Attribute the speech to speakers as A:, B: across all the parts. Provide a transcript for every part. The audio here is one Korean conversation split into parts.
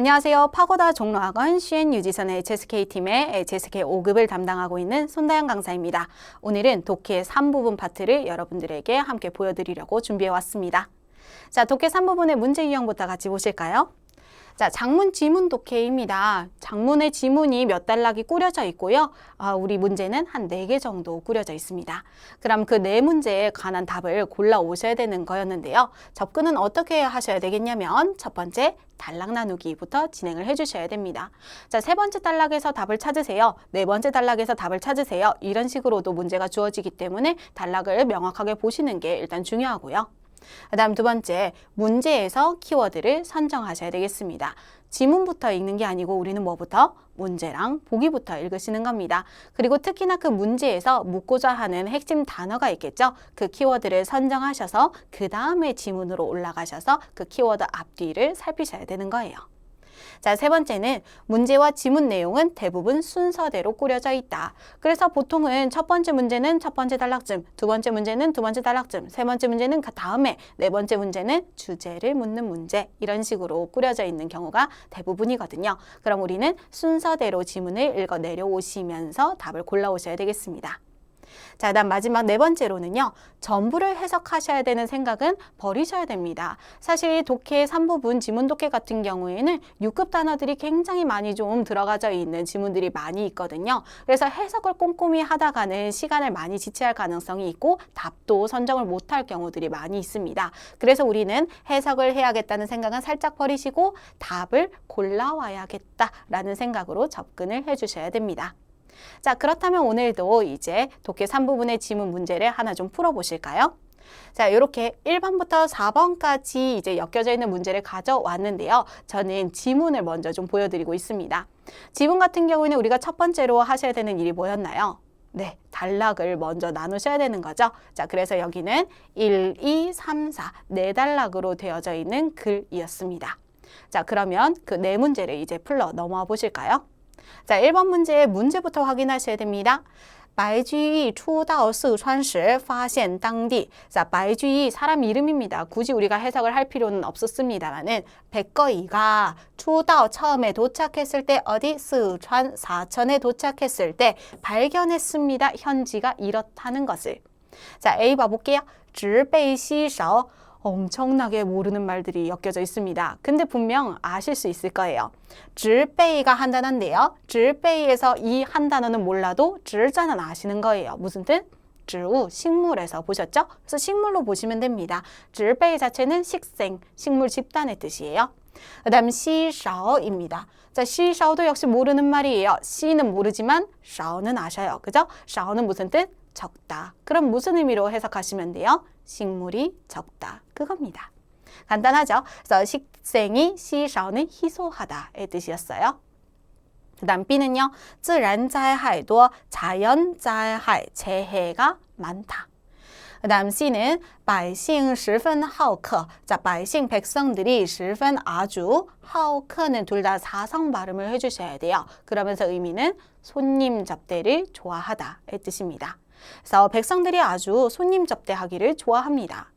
A: 안녕하세요. 파고다 종로학원 시엔 유지선의 HSK팀의 HSK 5급을 담당하고 있는 손다영 강사입니다. 오늘은 독해 3부분 파트를 여러분들에게 함께 보여드리려고 준비해 왔습니다. 자, 독해 3부분의 문제 유형부터 같이 보실까요? 자, 장문, 지문 독해입니다. 장문의 지문이 몇 단락이 꾸려져 있고요. 우리 문제는 한 4개 정도 꾸려져 있습니다. 그럼 그 4문제에 관한 답을 골라 오셔야 되는 거였는데요. 접근은 어떻게 하셔야 되겠냐면 첫 번째, 단락 나누기부터 진행을 해주셔야 됩니다. 자, 3번째 단락에서 답을 찾으세요. 4번째 단락에서 답을 찾으세요. 이런 식으로도 문제가 주어지기 때문에 단락을 명확하게 보시는 게 일단 중요하고요. 그 다음 2번째, 문제에서 키워드를 선정하셔야 되겠습니다. 지문부터 읽는 게 아니고 우리는 뭐부터? 문제랑 보기부터 읽으시는 겁니다. 그리고 특히나 그 문제에서 묻고자 하는 핵심 단어가 있겠죠? 그 키워드를 선정하셔서 그 다음에 지문으로 올라가셔서 그 키워드 앞뒤를 살피셔야 되는 거예요. 자, 3번째는 문제와 지문 내용은 대부분 순서대로 꾸려져 있다. 그래서 보통은 첫 번째 문제는 첫 번째 단락쯤, 두 번째 문제는 두 번째 단락쯤, 세 번째 문제는 그 다음에, 네 번째 문제는 주제를 묻는 문제, 이런 식으로 꾸려져 있는 경우가 대부분이거든요. 그럼 우리는 순서대로 지문을 읽어 내려오시면서 답을 골라오셔야 되겠습니다. 자, 그다음 마지막 4번째로는요. 전부를 해석하셔야 되는 생각은 버리셔야 됩니다. 사실 독해 3부분 지문 독해 같은 경우에는 6급 단어들이 굉장히 많이 좀 들어가져 있는 지문들이 많이 있거든요. 그래서 해석을 꼼꼼히 하다가는 시간을 많이 지체할 가능성이 있고 답도 선정을 못할 경우들이 많이 있습니다. 그래서 우리는 해석을 해야겠다는 생각은 살짝 버리시고 답을 골라와야겠다라는 생각으로 접근을 해주셔야 됩니다. 자, 그렇다면 오늘도 이제 독해 3부분의 지문 문제를 하나 좀 풀어보실까요? 자, 이렇게 1번부터 4번까지 이제 엮여져 있는 문제를 가져왔는데요. 저는 지문을 먼저 좀 보여드리고 있습니다. 지문 같은 경우에는 우리가 첫 번째로 하셔야 되는 일이 뭐였나요? 네, 단락을 먼저 나누셔야 되는 거죠. 자, 그래서 여기는 1, 2, 3, 4, 4단락으로 되어져 있는 글이었습니다. 자, 그러면 그 4문제를 이제 풀러 넘어와 보실까요? 자, 1번 문제의 문제부터 확인하셔야 됩니다. 白居易初到四川时发现当地. 자, 白居易 사람 이름입니다. 굳이 우리가 해석을 할 필요는 없었습니다만은 백거이가 初到 처음에 도착했을 때 어디? 스촨 사천에 도착했을 때 발견했습니다. 현지가 이렇다는 것을. 자, A 봐볼게요. 直被稀少. 엄청나게 모르는 말들이 엮여져 있습니다. 근데 분명 아실 수 있을 거예요. 直背가 한 단어인데요. 直背에서 이 한 단어는 몰라도 直자는 아시는 거예요. 무슨 뜻? 植物, 식물에서 보셨죠? 그래서 식물로 보시면 됩니다. 直背 자체는 식생, 식물 집단의 뜻이에요. 그 다음 稀少입니다. 자, 稀少도 역시 모르는 말이에요. 시는 모르지만 少는 아셔요. 그죠? 少는 무슨 뜻? 적다. 그럼 무슨 의미로 해석하시면 돼요? 식물이 적다. 그겁니다. 간단하죠? 그래서 식생이 稀少는 희소하다의 뜻이었어요. 그 다음 B는요. 自然灾害多, 자연灾害, 재해가 많다. 그 다음 C는 百姓十分好客. 자, 百姓, 백성들이 十分 아주, 好客는 둘 다 사성 발음을 해주셔야 돼요. 그러면서 의미는 손님 접대를 좋아하다의 뜻입니다. 그래서 백성들이 아주 손님 접대하기를 좋아합니다.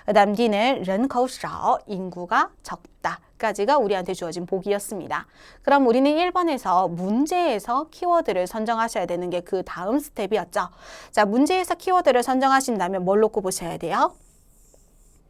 A: 그 다음 D는 人口少, 인구가 적다까지가 우리한테 주어진 보기였습니다. 그럼 우리는 1번에서 문제에서 키워드를 선정하셔야 되는 게 그 다음 스텝이었죠. 자, 문제에서 키워드를 선정하신다면 뭘로 꼽으셔야 돼요?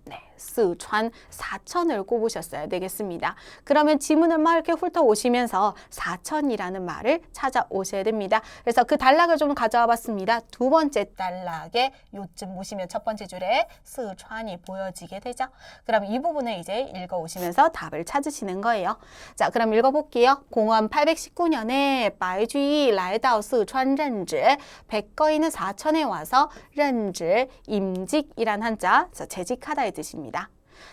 A: 네, 스촨, 사천을 꼽으셨어야 되겠습니다. 그러면 지문을 막 이렇게 훑어오시면서 사천이라는 말을 찾아오셔야 됩니다. 그래서 그 단락을 좀 가져와 봤습니다. 두 번째 단락에 요쯤 보시면 첫 번째 줄에 스촨이 보여지게 되죠. 그럼 이 부분을 이제 읽어오시면서 답을 찾으시는 거예요. 자, 그럼 읽어볼게요. 공원 819년에 白居易来到 스촨 任职. 백거이는 사천에 와서 任职, 임직이란 한자, 재직하다의 뜻입니다.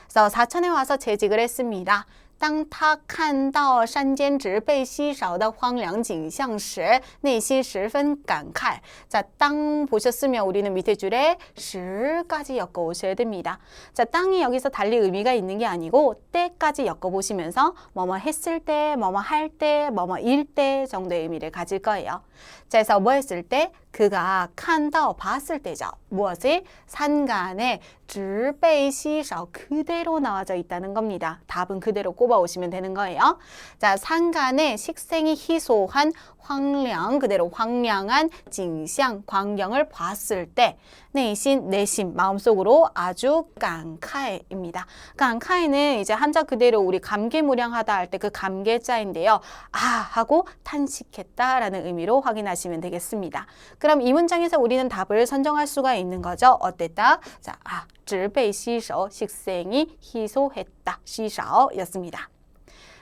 A: 그래서 사천에 와서 재직을 했습니다. 当他看到山间植被稀少的荒凉景象时内心十分感慨. 자, 땅 보셨으면 우리는 밑에 줄에 시까지 엮어오셔야 됩니다. 자, 땅이 여기서 달리 의미가 있는 게 아니고 때까지 엮어보시면서 뭐뭐 했을 때, 뭐뭐 할 때, 뭐뭐 일 때 정도의 의미를 가질 거예요. 자, 그래서 뭐 했을 때? 그가 看到 봤을 때죠. 무엇을? 산간에 植被稀少 그대로 나와져 있다는 겁니다. 답은 그대로 꼽아오시면 되는 거예요. 자, 산간에 식생이 희소한 황량, 그대로 황량한 징상, 광경을 봤을 때 내심, 마음속으로 아주 깡카이입니다. 깡카이는 이제 한자 그대로 우리 감개무량하다 할 때 그 감개자인데요. 아 하고 탄식했다라는 의미로 확인하시면 되겠습니다. 그럼 이 문장에서 우리는 답을 선정할 수가 있는 거죠. 어땠다? 자, 植被吸收, 식생이 희소했다. 吸收였습니다.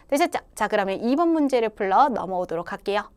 A: 되셨죠? 자, 그러면 2번 문제를 풀러 넘어오도록 할게요.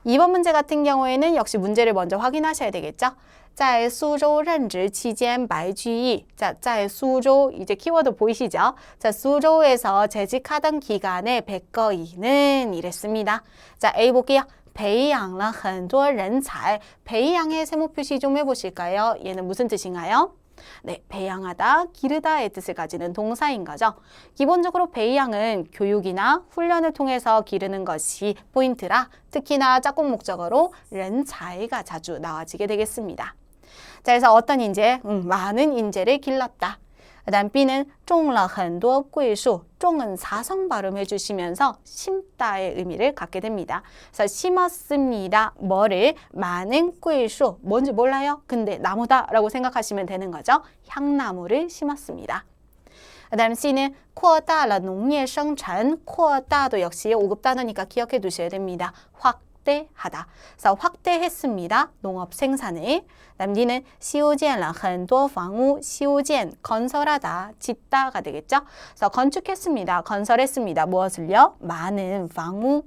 A: 2번 문제 같은 경우에는 역시 문제를 먼저 확인하셔야 되겠죠? 在苏州任职期间白居易 자, 在苏州 이제 키워드 보이시죠? 자, 수조에서 재직하던 기간에 백거이는 이랬습니다. 자, A 볼게요. 培养了很多人才 培养의 세모 표시 좀 해보실까요? 얘는 무슨 뜻인가요? 네, 배양하다, 기르다의 뜻을 가지는 동사인 거죠. 기본적으로 배양은 교육이나 훈련을 통해서 기르는 것이 포인트라 특히나 짝꿍 목적어로 人才가 자주 나와지게 되겠습니다. 자, 그래서 어떤 인재? 많은 인재를 길렀다. 그다음 B는 种了很多桂树 种은 사성 발음해 주시면서 심다의 의미를 갖게 됩니다. 그래서 심었습니다. 뭐를? 많은桂树 뭔지 몰라요? 근데 나무다 라고 생각하시면 되는 거죠. 향나무를 심었습니다. 그다음 C는 扩大了农业生产 扩大도 역시 5급 단어니까 기억해 두셔야 됩니다. 확대하다. 그래서 확대했습니다. 농업 생산을. 그다음 D는 修建了很多房屋 修建 건설하다, 짓다가 되겠죠. 그래서 건축했습니다. 건설했습니다. 무엇을요? 많은 방우,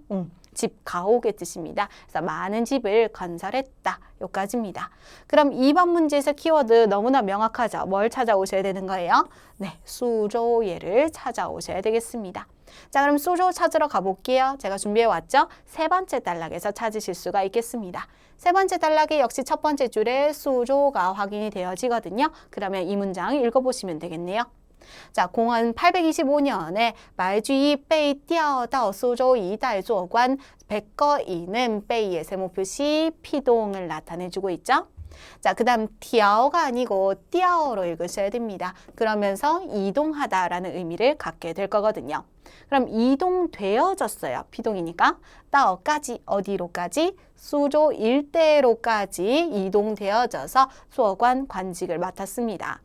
A: 집, 가옥의 뜻입니다. 그래서 많은 집을 건설했다. 여기까지입니다. 그럼 2번 문제에서 키워드 너무나 명확하죠. 뭘 찾아오셔야 되는 거예요? 네, 수조예를 찾아오셔야 되겠습니다. 자, 그럼 수조 찾으러 가볼게요. 제가 준비해왔죠? 세 번째 단락에서 찾으실 수가 있겠습니다. 세 번째 단락에 역시 첫 번째 줄에 수조가 확인이 되어지거든요. 그러면 이 문장 읽어보시면 되겠네요. 자, 공은 825년에 말주이 被调到苏州一带做官 백거이는 被의 세모 표시 피동을 나타내주고 있죠. 자, 그 다음 调가 아니고 调로 읽으셔야 됩니다. 그러면서 이동하다라는 의미를 갖게 될 거거든요. 그럼 이동되어졌어요. 피동이니까 到까지 어디로까지? 수조 일대로까지 이동되어져서 수어관 관직을 맡았습니다.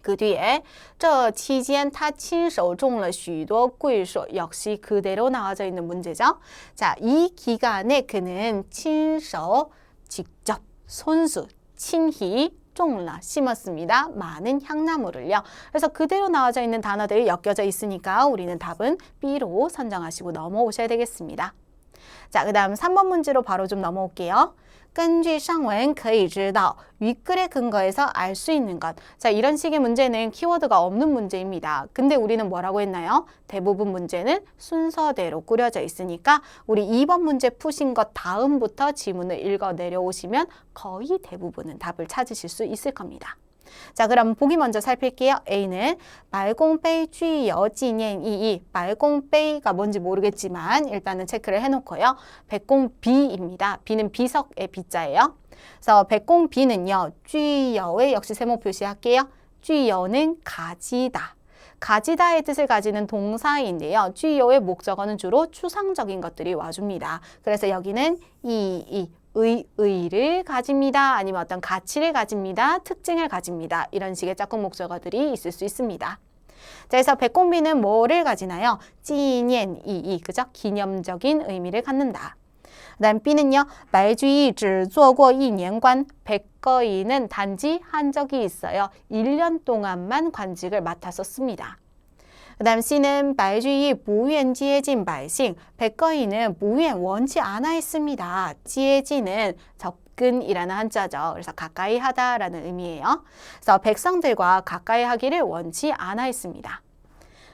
A: 그 뒤에 这期间他亲手种了许多桂树 역시 그대로 나와져 있는 문제죠. 자, 이 기간에 그는 친手직접 손수 친히 种了 심었습니다. 많은 향나무를요. 그래서 그대로 나와져 있는 단어들이 엮여져 있으니까 우리는 답은 B로 선정하시고 넘어오셔야 되겠습니다. 자, 그 다음 3번 문제로 바로 좀 넘어올게요. 根据上文可以知道 윗글의 근거에서 알 수 있는 것. 자, 이런 식의 문제는 키워드가 없는 문제입니다. 근데 우리는 뭐라고 했나요? 대부분 문제는 순서대로 꾸려져 있으니까 우리 2번 문제 푸신 것 다음부터 지문을 읽어 내려오시면 거의 대부분은 답을 찾으실 수 있을 겁니다. 자, 그럼 보기 먼저 살필게요. A는 白宫杯具有纪念意义 白宫杯가 뭔지 모르겠지만 일단은 체크를 해놓고요. 백공비입니다. 비는 비석의 비자예요. 그래서 백공비는요. 具有의 역시 세모 표시할게요. 具有는 가지다. 가지다의 뜻을 가지는 동사인데요. 具有의 목적어는 주로 추상적인 것들이 와줍니다. 그래서 여기는 의를 가집니다. 아니면 어떤 가치를 가집니다. 특징을 가집니다. 이런 식의 짝꿍 목적어들이 있을 수 있습니다. 자, 그래서 백공비는 뭐를 가지나요? 纪念意义, 그죠? 기념적인 의미를 갖는다. 그다음 B는요. 白居易只做过一年官 백거이는 단지 한 적이 있어요. 1년 동안만 관직을 맡았었습니다. 그 다음 C는 白居易不愿接近百姓 백거이는 不愿 원치 않아 했습니다. 接近은 접근이라는 한자죠. 그래서 가까이 하다라는 의미예요. 그래서 백성들과 가까이 하기를 원치 않아 했습니다.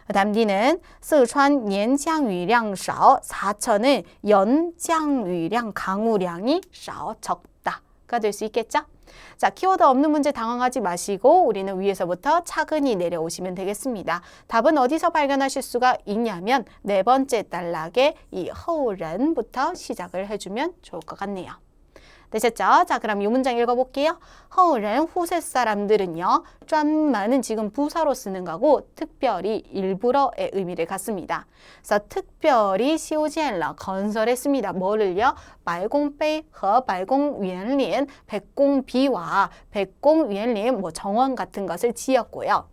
A: 그 다음 D는 四川年降雨量少 사천은 연降雨量, 강우량이 少, 적다가 될 수 있겠죠? 자, 키워드 없는 문제 당황하지 마시고 우리는 위에서부터 차근히 내려오시면 되겠습니다. 답은 어디서 발견하실 수가 있냐면 네 번째 단락에 이 허우른부터 시작을 해주면 좋을 것 같네요. 되셨죠? 자, 그럼 이 문장 읽어볼게요. 后人 후세 사람들은요. 专门은 지금 부사로 쓰는 거고 특별히 일부러의 의미를 갖습니다. 그래서 특별히 修建了 건설했습니다. 뭐를요? 白宫碑和白宫园林 백공비와 백공园林 뭐 정원 같은 것을 지었고요.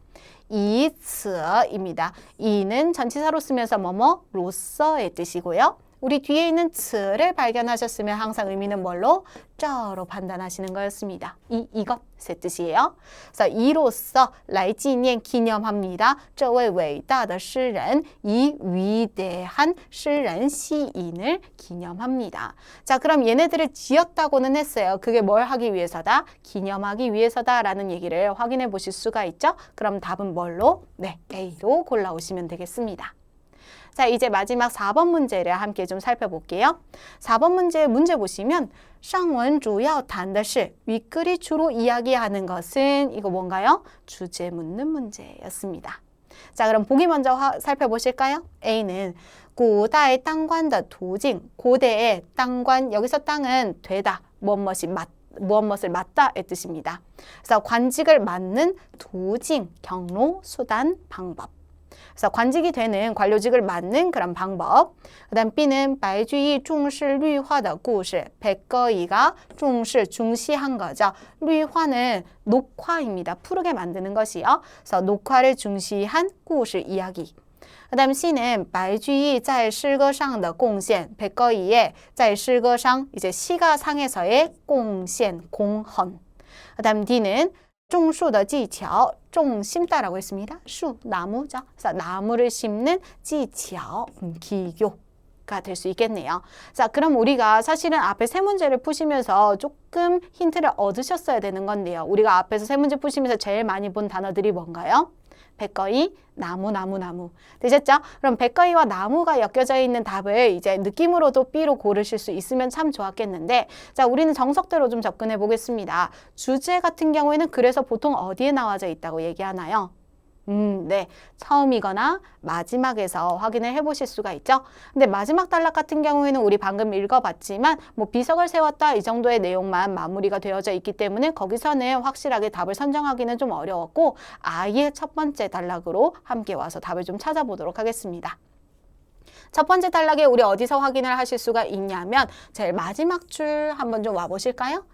A: 이츠입니다. 이는 전치사로 쓰면서 뭐뭐 로서의 뜻이고요. 우리 뒤에 있는 츠를 발견하셨으면 항상 의미는 뭘로? 쩌로 판단하시는 거였습니다. 이것의 뜻이에요. 그래서 이로써 来纪念 기념합니다. 这位伟大的诗人 이 위대한诗人 시인을 기념합니다. 자, 그럼 얘네들을 지었다고는 했어요. 그게 뭘 하기 위해서다? 기념하기 위해서다라는 얘기를 확인해 보실 수가 있죠. 그럼 답은 뭘로? 네, A로 골라오시면 되겠습니다. 자, 이제 마지막 4번 문제를 함께 좀 살펴볼게요. 4번 문제 보시면 上文主要谈的是 윗글이 주로 이야기하는 것은 이거 뭔가요? 주제 묻는 문제였습니다. 자, 그럼 보기 먼저 살펴보실까요? A는 古代当官的途径 고대의 땅관, 여기서 땅은 되다, 무엇을 맡다의 뜻입니다. 그래서 관직을 맡는途径, 경로, 수단, 방법. 그래서 관직이 되는 관료직을 맡는 그런 방법. 그 다음 B는 白居易重视绿化的故事 백거이가 重视 중시한 거죠. 绿化는 녹화입니다. 푸르게 만드는 것이요. 그래서 녹화를 중시한 故事 이야기. 그 다음 C는 白居易在诗歌上的贡献 백거이의 在诗歌上 이제 시가상에서의 贡献 공헌. 그 다음 D는 种树的技巧 좀 심다라고 했습니다. 수, 나무죠. 그래서 나무를 심는 技巧, 기교가 될 수 있겠네요. 자, 그럼 우리가 사실은 앞에 세 문제를 푸시면서 조금 힌트를 얻으셨어야 되는 건데요. 우리가 앞에서 세 문제 푸시면서 제일 많이 본 단어들이 뭔가요? 백거이, 나무. 되셨죠? 그럼 백거이와 나무가 엮여져 있는 답을 이제 느낌으로도 B로 고르실 수 있으면 참 좋았겠는데, 자, 우리는 정석대로 좀 접근해 보겠습니다. 주제 같은 경우에는 그래서 보통 어디에 나와져 있다고 얘기하나요? 네. 처음이거나 마지막에서 확인을 해보실 수가 있죠. 근데 마지막 단락 같은 경우에는 우리 방금 읽어봤지만 뭐 비석을 세웠다 이 정도의 내용만 마무리가 되어져 있기 때문에 거기서는 확실하게 답을 선정하기는 좀 어려웠고 아예 첫 번째 단락으로 함께 와서 답을 좀 찾아보도록 하겠습니다. 첫 번째 단락에 우리 어디서 확인을 하실 수가 있냐면 제일 마지막 줄 한번 좀 와보실까요?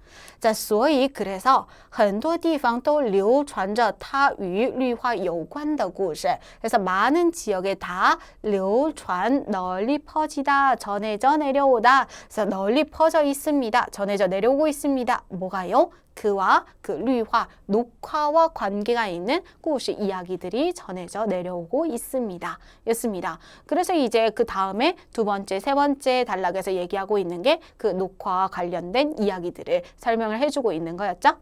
A: 자, 所以 그래서 很多地方都流传着它与绿化有关的故事. 그래서 많은 지역에 다 流传 널리 퍼지다, 전해져 내려오다. 그래서 널리 퍼져 있습니다. 전해져 내려오고 있습니다. 뭐가요? 그와 그绿화, 녹화와 관계가 있는 故事 이야기들이 전해져 내려오고 있습니다. 였습니다. 그래서 이제 그 다음에 두 번째, 세 번째 단락에서 얘기하고 있는 게 그 녹화와 관련된 이야기들을 설명을 해주고 있는 거였죠.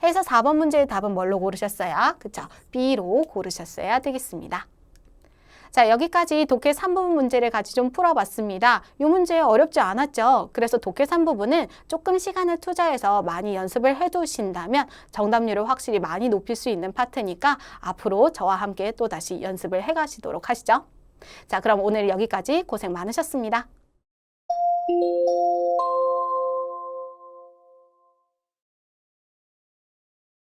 A: 해서 4번 문제의 답은 뭘로 고르셨어요? 그쵸? B로 고르셨어야 되겠습니다. 자, 여기까지 독해 3부분 문제를 같이 좀 풀어봤습니다. 이 문제 어렵지 않았죠? 그래서 독해 3부분은 조금 시간을 투자해서 많이 연습을 해두신다면 정답률을 확실히 많이 높일 수 있는 파트니까 앞으로 저와 함께 또 다시 연습을 해가시도록 하시죠. 자, 그럼 오늘 여기까지 고생 많으셨습니다.